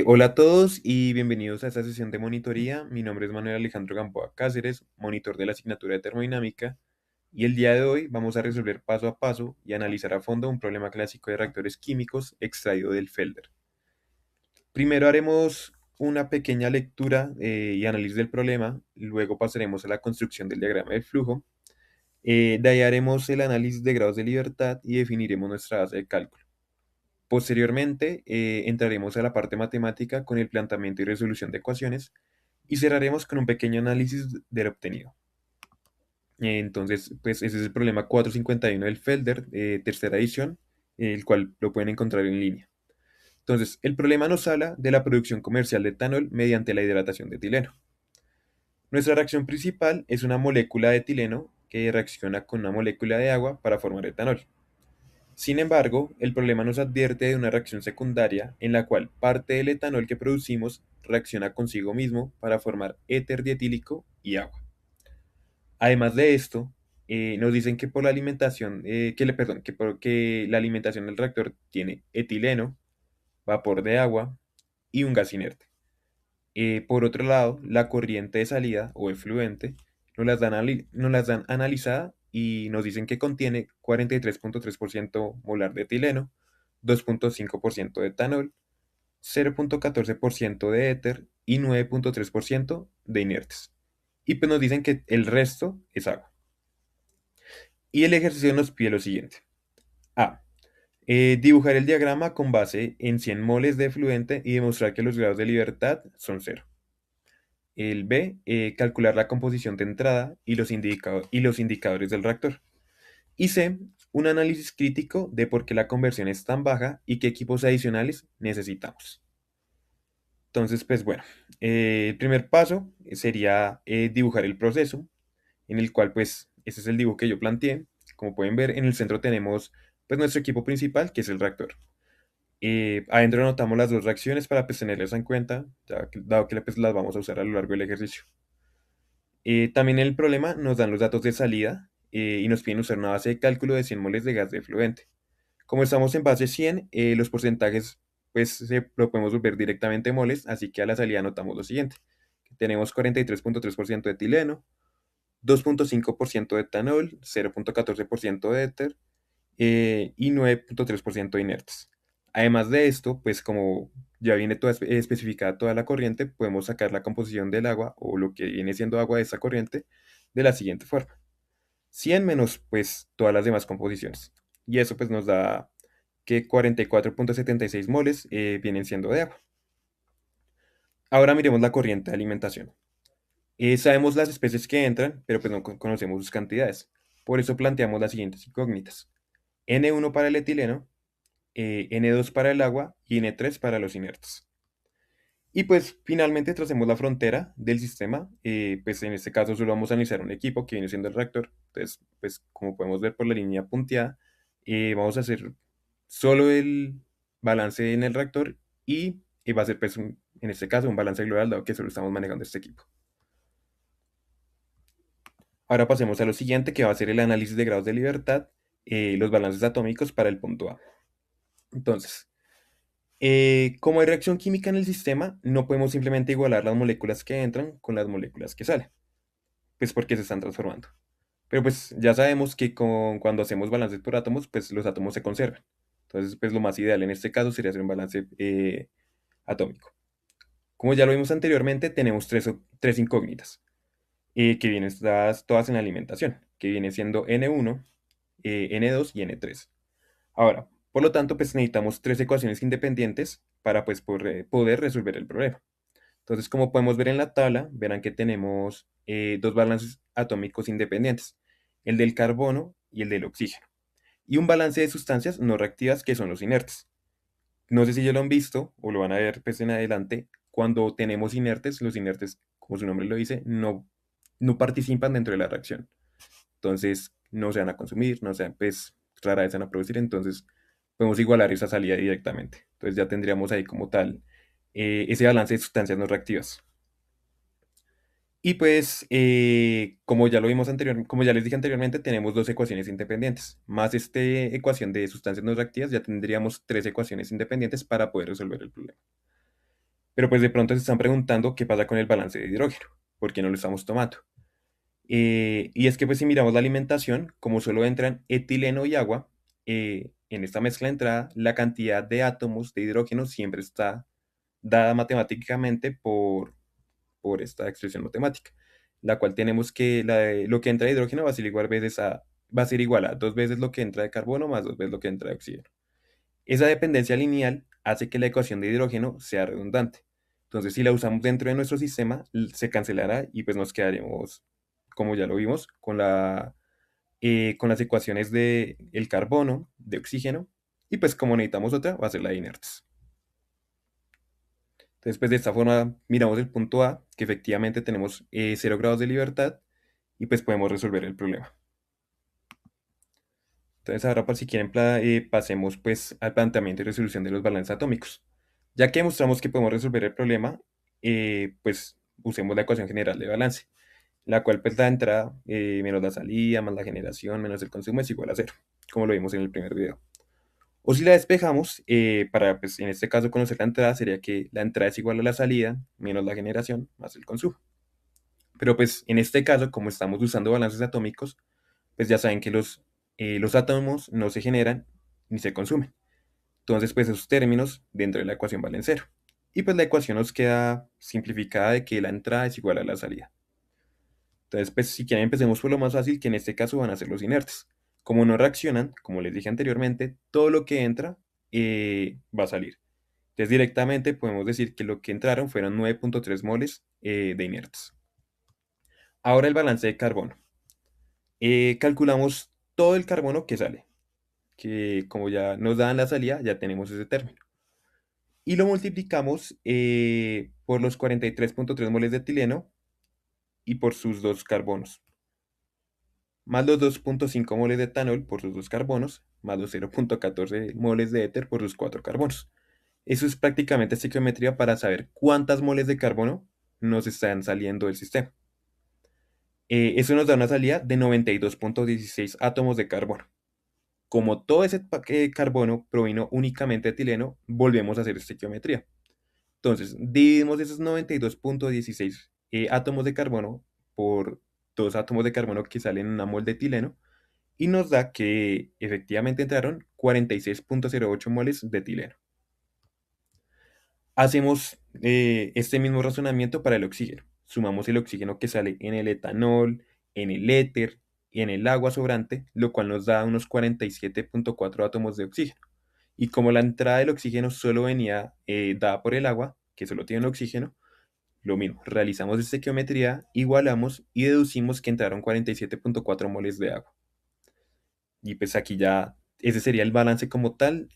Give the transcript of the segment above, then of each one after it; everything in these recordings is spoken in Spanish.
Hola a todos y bienvenidos a esta sesión de monitoría. Mi nombre es Manuel Alejandro Gamboa Cáceres, monitor de la asignatura de termodinámica, y el día de hoy vamos a resolver paso a paso y analizar a fondo un problema clásico de reactores químicos extraído del Felder. Primero haremos una pequeña lectura y análisis del problema, luego pasaremos a la construcción del diagrama del flujo, de ahí haremos el análisis de grados de libertad y definiremos nuestra base de cálculo. Posteriormente, entraremos a la parte matemática con el planteamiento y resolución de ecuaciones y cerraremos con un pequeño análisis del obtenido. Entonces, pues ese es el problema 451 del Felder, tercera edición, el cual lo pueden encontrar en línea. Entonces, el problema nos habla de la producción comercial de etanol mediante la hidratación de etileno. Nuestra reacción principal es una molécula de etileno que reacciona con una molécula de agua para formar etanol. Sin embargo, el problema nos advierte de una reacción secundaria en la cual parte del etanol que producimos reacciona consigo mismo para formar éter dietílico y agua. Además de esto, nos dicen que por la alimentación, perdón, que la alimentación del reactor tiene etileno, vapor de agua y un gas inerte. Por otro lado, la corriente de salida o efluente nos las dan analizada y nos dicen que contiene 43.3% molar de etileno, 2.5% de etanol, 0.14% de éter y 9.3% de inertes. Y pues nos dicen que el resto es agua. Y el ejercicio nos pide lo siguiente. A. Dibujar el diagrama con base en 100 moles de efluente y demostrar que los grados de libertad son cero. El B, calcular la composición de entrada y y los indicadores del reactor. Y C, un análisis crítico de por qué la conversión es tan baja y qué equipos adicionales necesitamos. Entonces, pues bueno, el primer paso sería dibujar el proceso, en el cual pues ese es el dibujo que yo planteé. Como pueden ver, en el centro tenemos pues nuestro equipo principal, que es el reactor. Adentro anotamos las dos reacciones para pues tenerlas en cuenta, dado que pues, las vamos a usar a lo largo del ejercicio. También en el problema nos dan los datos de salida y nos piden usar una base de cálculo de 100 moles de gas de fluente. Como estamos en base 100, los porcentajes pues lo podemos volver directamente moles, así que a la salida anotamos lo siguiente. Tenemos 43.3% de etileno, 2.5% de etanol, 0.14% de éter y 9.3% de inertes. Además de esto, pues como ya viene toda especificada toda la corriente, podemos sacar la composición del agua o lo que viene siendo agua de esa corriente de la siguiente forma. 100 menos pues todas las demás composiciones. Y eso pues nos da que 44.76 moles vienen siendo de agua. Ahora miremos la corriente de alimentación. Sabemos las especies que entran, pero pues no conocemos sus cantidades. Por eso planteamos las siguientes incógnitas. N1 para el etileno, N2 para el agua y N3 para los inertes. Y pues finalmente tracemos la frontera del sistema, pues en este caso solo vamos a analizar un equipo que viene siendo el reactor. Entonces, pues como podemos ver por la línea punteada, vamos a hacer solo el balance en el reactor y va a ser pues en este caso un balance global dado que solo estamos manejando este equipo. Ahora pasemos a lo siguiente que va a ser el análisis de grados de libertad, los balances atómicos para el punto A. Entonces, como hay reacción química en el sistema, no podemos simplemente igualar las moléculas que entran con las moléculas que salen, pues porque se están transformando. Pero pues ya sabemos que cuando hacemos balances por átomos, pues los átomos se conservan. Entonces, pues lo más ideal en este caso sería hacer un balance atómico. Como ya lo vimos anteriormente, tenemos tres incógnitas, que vienen dadas todas en la alimentación, que viene siendo N1, N2 y N3. Ahora, por lo tanto, pues necesitamos tres ecuaciones independientes para pues, poder resolver el problema. Entonces, como podemos ver en la tabla, verán que tenemos dos balances atómicos independientes, el del carbono y el del oxígeno, y un balance de sustancias no reactivas que son los inertes. No sé si ya lo han visto o lo van a ver pues, en adelante. Cuando tenemos inertes, los inertes, como su nombre lo dice, no participan dentro de la reacción. Entonces, no se van a consumir, no se, pues, rara vez se van a producir, entonces podemos igualar esa salida directamente. Entonces ya tendríamos ahí como tal ese balance de sustancias no reactivas. Y pues, como ya lo vimos como ya les dije anteriormente, tenemos dos ecuaciones independientes. Más esta ecuación de sustancias no reactivas, ya tendríamos tres ecuaciones independientes para poder resolver el problema. Pero pues de pronto se están preguntando qué pasa con el balance de hidrógeno, por qué no lo estamos tomando. Y es que pues si miramos la alimentación, como solo entran etileno y agua, en esta mezcla de entrada, la cantidad de átomos de hidrógeno siempre está dada matemáticamente por esta expresión matemática, la cual tenemos que lo que entra de hidrógeno va a ser igual a dos veces lo que entra de carbono más dos veces lo que entra de oxígeno. Esa dependencia lineal hace que la ecuación de hidrógeno sea redundante. Entonces, si la usamos dentro de nuestro sistema, se cancelará y pues nos quedaremos, como ya lo vimos, con las ecuaciones de el carbono, de oxígeno, y pues como necesitamos otra, va a ser la de inertes. Entonces, pues de esta forma miramos el punto A, que efectivamente tenemos 0 grados de libertad, y pues podemos resolver el problema. Entonces ahora pues si quieren pasemos pues al planteamiento y resolución de los balances atómicos. Ya que demostramos que podemos resolver el problema, pues usemos la ecuación general de balance, la cual pues la entrada menos la salida más la generación menos el consumo es igual a cero, como lo vimos en el primer video. O si la despejamos, para pues en este caso conocer la entrada sería que la entrada es igual a la salida menos la generación más el consumo. Pero pues en este caso, como estamos usando balances atómicos, pues ya saben que los átomos no se generan ni se consumen. Entonces, pues esos términos dentro de la ecuación valen cero. Y pues la ecuación nos queda simplificada de que la entrada es igual a la salida. Entonces, pues si quieren empecemos por lo más fácil, que en este caso van a ser los inertes. Como no reaccionan, como les dije anteriormente, todo lo que entra va a salir. Entonces directamente podemos decir que lo que entraron fueron 9.3 moles de inertes. Ahora el balance de carbono. Calculamos todo el carbono que sale, que como ya nos dan la salida, ya tenemos ese término. Y lo multiplicamos por los 43.3 moles de etileno y por sus dos carbonos, más los 2.5 moles de etanol por sus dos carbonos, más los 0.14 moles de éter por sus cuatro carbonos. Eso es prácticamente estequiometría para saber cuántas moles de carbono nos están saliendo del sistema. Eso nos da una salida de 92.16 átomos de carbono. Como todo ese carbono provino únicamente de etileno, volvemos a hacer estequiometría. Entonces, dividimos esos 92.16 átomos de carbono por dos átomos de carbono que salen en una mol de etileno y nos da que efectivamente entraron 46.08 moles de etileno. Hacemos este mismo razonamiento para el oxígeno. Sumamos el oxígeno que sale en el etanol, en el éter y en el agua sobrante, lo cual nos da unos 47.4 átomos de oxígeno. Y como la entrada del oxígeno solo venía dada por el agua, que solo tiene el oxígeno, lo mismo, realizamos estequiometría, igualamos y deducimos que entraron 47.4 moles de agua. Y pues aquí ya ese sería el balance como tal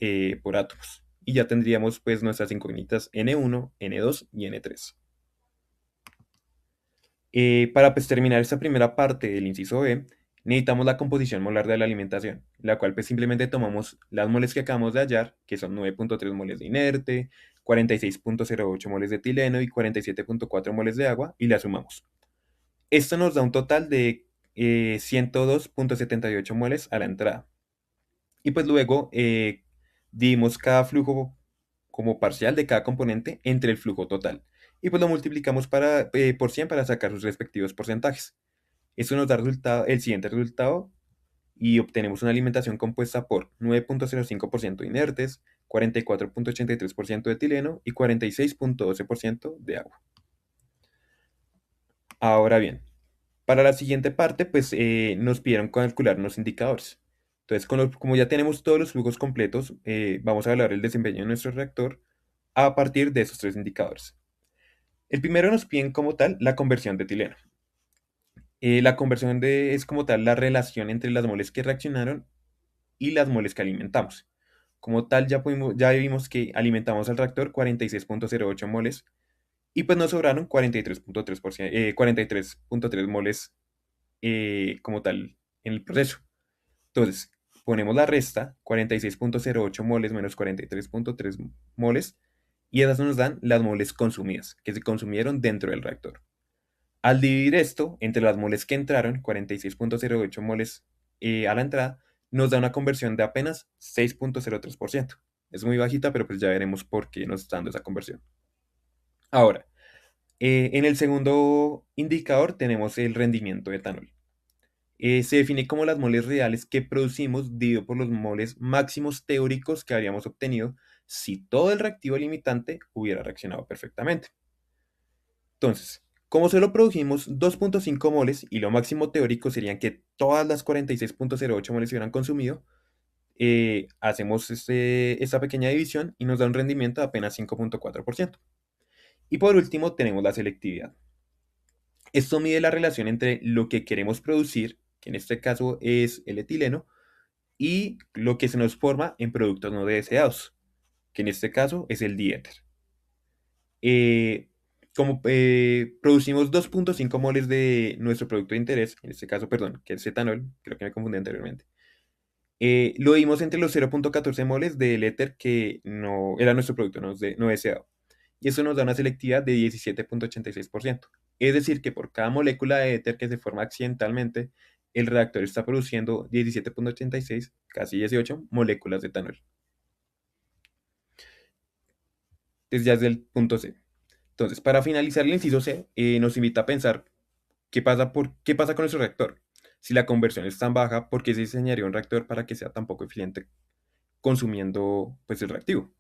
por átomos. Y ya tendríamos pues nuestras incógnitas N1, N2 y N3. Para pues terminar esta primera parte del inciso B, necesitamos la composición molar de la alimentación, la cual pues simplemente tomamos las moles que acabamos de hallar, que son 9.3 moles de inerte, 46.08 moles de etileno y 47.4 moles de agua, y las sumamos. Esto nos da un total de 102.78 moles a la entrada. Y pues luego dividimos cada flujo como parcial de cada componente entre el flujo total. Y pues lo multiplicamos por 100 para sacar sus respectivos porcentajes. Esto nos da el siguiente resultado y obtenemos una alimentación compuesta por 9.05% de inertes, 44.83% de etileno y 46.12% de agua. Ahora bien, para la siguiente parte, pues nos pidieron calcular unos indicadores. Entonces, como ya tenemos todos los flujos completos, vamos a evaluar el desempeño de nuestro reactor a partir de esos tres indicadores. El primero nos piden como tal la conversión de etileno. La conversión es como tal la relación entre las moles que reaccionaron y las moles que alimentamos. Como tal, ya vimos que alimentamos al reactor 46.08 moles y pues nos sobraron 43.3 moles como tal en el proceso. Entonces, ponemos la resta, 46.08 moles menos 43.3 moles, y esas nos dan las moles consumidas, que se consumieron dentro del reactor. Al dividir esto entre las moles que entraron, 46.08 moles a la entrada, nos da una conversión de apenas 6.03%. Es muy bajita, pero pues ya veremos por qué nos está dando esa conversión. Ahora, en el segundo indicador tenemos el rendimiento de etanol. Se define como las moles reales que producimos dividido por los moles máximos teóricos que habríamos obtenido si todo el reactivo limitante hubiera reaccionado perfectamente. Entonces, como solo produjimos 2.5 moles y lo máximo teórico serían que todas las 46.08 moles se hubieran consumido, hacemos esta pequeña división y nos da un rendimiento de apenas 5.4%. Y por último tenemos la selectividad. Esto mide la relación entre lo que queremos producir, que en este caso es el etileno, y lo que se nos forma en productos no deseados, que en este caso es el diéter. Eh, como producimos 2.5 moles de nuestro producto de interés, en este caso, perdón, que es etanol, creo que me confundí anteriormente, lo dimos entre los 0.14 moles del éter que no era nuestro producto no deseado. Y eso nos da una selectividad de 17.86%. Es decir, que por cada molécula de éter que se forma accidentalmente, el reactor está produciendo 17.86, casi 18, moléculas de etanol. Entonces ya es del punto C. Entonces, para finalizar el inciso C, nos invita a pensar qué pasa con nuestro reactor. Si la conversión es tan baja, ¿por qué se diseñaría un reactor para que sea tan poco eficiente consumiendo pues, el reactivo?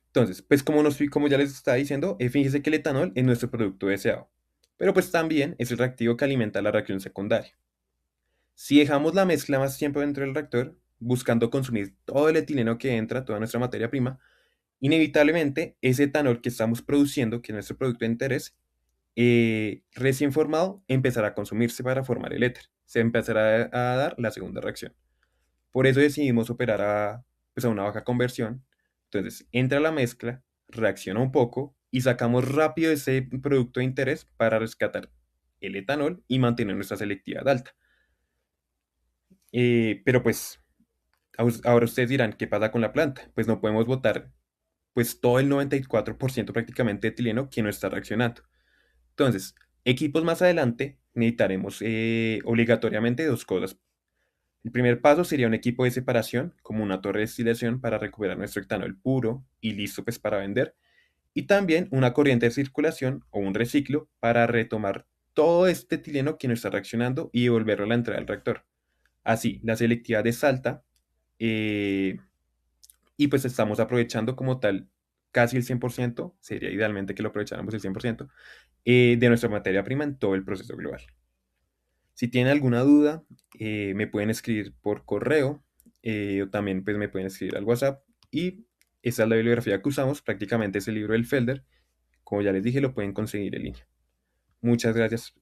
Entonces, pues como ya les estaba diciendo, fíjense que el etanol es nuestro producto deseado, pero pues también es el reactivo que alimenta la reacción secundaria. Si dejamos la mezcla más tiempo dentro del reactor, buscando consumir todo el etileno que entra, toda nuestra materia prima, inevitablemente ese etanol que estamos produciendo, que es nuestro producto de interés, recién formado, empezará a consumirse para formar el éter. Se empezará a dar la segunda reacción. Por eso decidimos operar pues a una baja conversión. Entonces, entra la mezcla, reacciona un poco y sacamos rápido ese producto de interés para rescatar el etanol y mantener nuestra selectividad alta. Pero pues, ahora ustedes dirán, ¿qué pasa con la planta? Pues no podemos botar pues todo el 94% prácticamente de etileno que no está reaccionando. Entonces, equipos más adelante necesitaremos obligatoriamente dos cosas. El primer paso sería un equipo de separación, como una torre de destilación para recuperar nuestro etanol puro y listo pues para vender. Y también una corriente de circulación o un reciclo para retomar todo este etileno que no está reaccionando y devolverlo a la entrada del reactor. Así, la selectividad es alta eh, y pues estamos aprovechando como tal casi el 100%, sería idealmente que lo aprovecháramos el 100%, de nuestra materia prima en todo el proceso global. Si tienen alguna duda, me pueden escribir por correo o también pues, me pueden escribir al WhatsApp. Y esta es la bibliografía que usamos, prácticamente es el libro del Felder. Como ya les dije, lo pueden conseguir en línea. Muchas gracias